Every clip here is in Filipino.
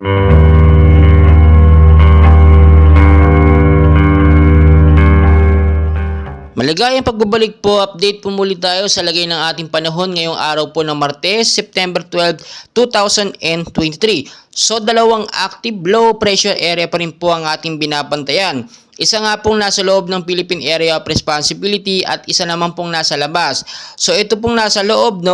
Maligayang pagbabalik po, update po muli tayo sa lagay ng ating panahon ngayong araw po ng Martes, September 12, 2023. So dalawang active low pressure area pa rin po ang ating binabantayan. Isa nga pong nasa loob ng Philippine Area of Responsibility at isa naman pong nasa labas. So ito pong nasa loob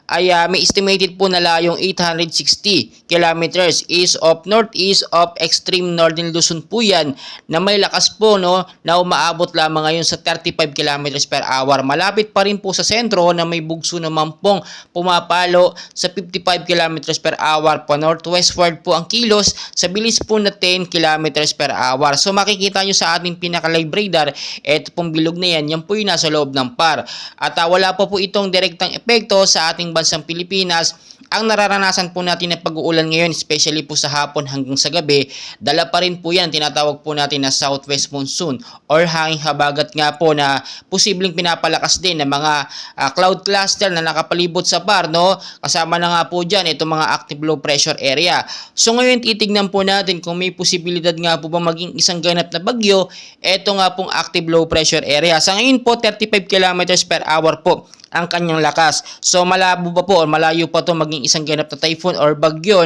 ay may estimated po na layong 860 kilometers east of northeast of extreme northern Luzon po yan, na may lakas po na umaabot lamang ngayon sa 35 kilometers per hour. Malapit pa rin po sa sentro na may bugso naman pong pumapalo sa 55 kilometers per hour po northwestward po ang kilos sa bilis po na 10 kilometers per hour. So makikita nyo sa ating pinaka-live radar, eto pong bilog na yan po yung nasa loob ng PAR. At wala po itong direktang epekto sa ating bansang Pilipinas. Ang nararanasan po natin na pag-uulan ngayon, especially po sa hapon hanggang sa gabi, dala pa rin po yan, tinatawag po natin na southwest monsoon or hanging habagat nga po na posibleng pinapalakas din ng mga cloud cluster na nakapalibot sa PAR, kasama na nga po dyan itong mga active low pressure area. So ngayon titignan po natin kung may posibilidad nga po ba maging isang ganap na bagyo, eto nga pong active low pressure area. Sa ngayon po 35 kilometers per hour po ang kanyang lakas. So malabo pa po o malayo pa to maging isang ganap na typhoon or bagyo,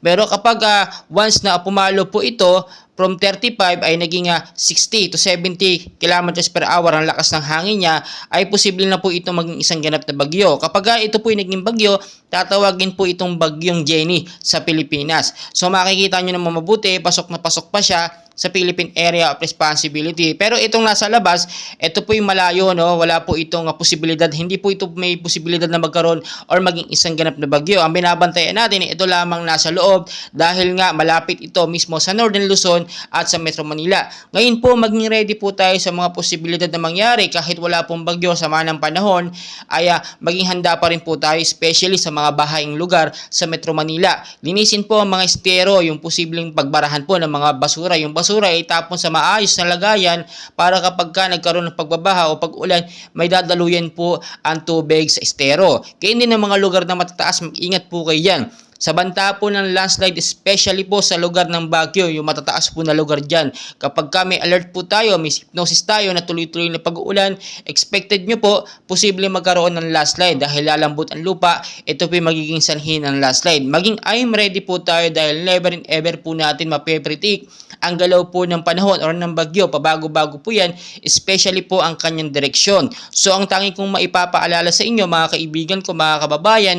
Pero kapag once na pumalo po ito, from 35 ay naging 60 to 70 kilometers per hour ang lakas ng hangin niya, ay posible na po ito maging isang ganap na bagyo. Kapag ito po ay naging bagyo, tatawagin po itong bagyong Jenny sa Pilipinas. So makikita nyo naman mabuti, pasok na pasok pa siya sa Philippine Area of Responsibility. Pero itong nasa labas, ito po yung malayo, wala po itong posibilidad, hindi po ito may posibilidad na magkaroon or maging isang ganap na bagyo. Ang binabantayan natin, ito lamang nasa loob dahil nga malapit ito mismo sa Northern Luzon at sa Metro Manila. Ngayon po, maging ready po tayo sa mga posibilidad na mangyari kahit wala pong bagyo sa manang panahon, ay maging handa pa rin po tayo, especially sa mga bahayang lugar sa Metro Manila. Linisin po ang mga estero, yung posibleng pagbarahan po ng mga basura. Yung basura ay itapon sa maayos na lagayan para kapag nagkaroon ng pagbabaha o pag-ulan, may dadaluyan po ang tubig sa estero. Kaya hindi ng mga lugar na matataas, mag-ingat po kayo yan. Sa banta po ng landslide, especially po sa lugar ng Baguio, yung matataas po na lugar dyan. Kapag may alert po tayo, may hypnosis tayo na tuloy-tuloy na pag-uulan, expected nyo po, posible magkaroon ng landslide dahil lalambot ang lupa, ito po yung magiging sanhi ng landslide. Maging I'm ready po tayo dahil never and ever po natin mape-predict ang galaw po ng panahon or ng bagyo, pabago-bago po yan, especially po ang kanyang direksyon. So ang tanging kong maipapaalala sa inyo mga kaibigan ko, mga kababayan,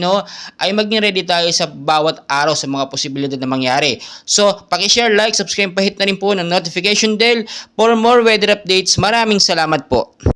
ay maging ready tayo sa bawat araw sa mga posibilidad na mangyari. So paki-share, like, subscribe, pahit na rin po ng notification bell for more weather updates. Maraming salamat po.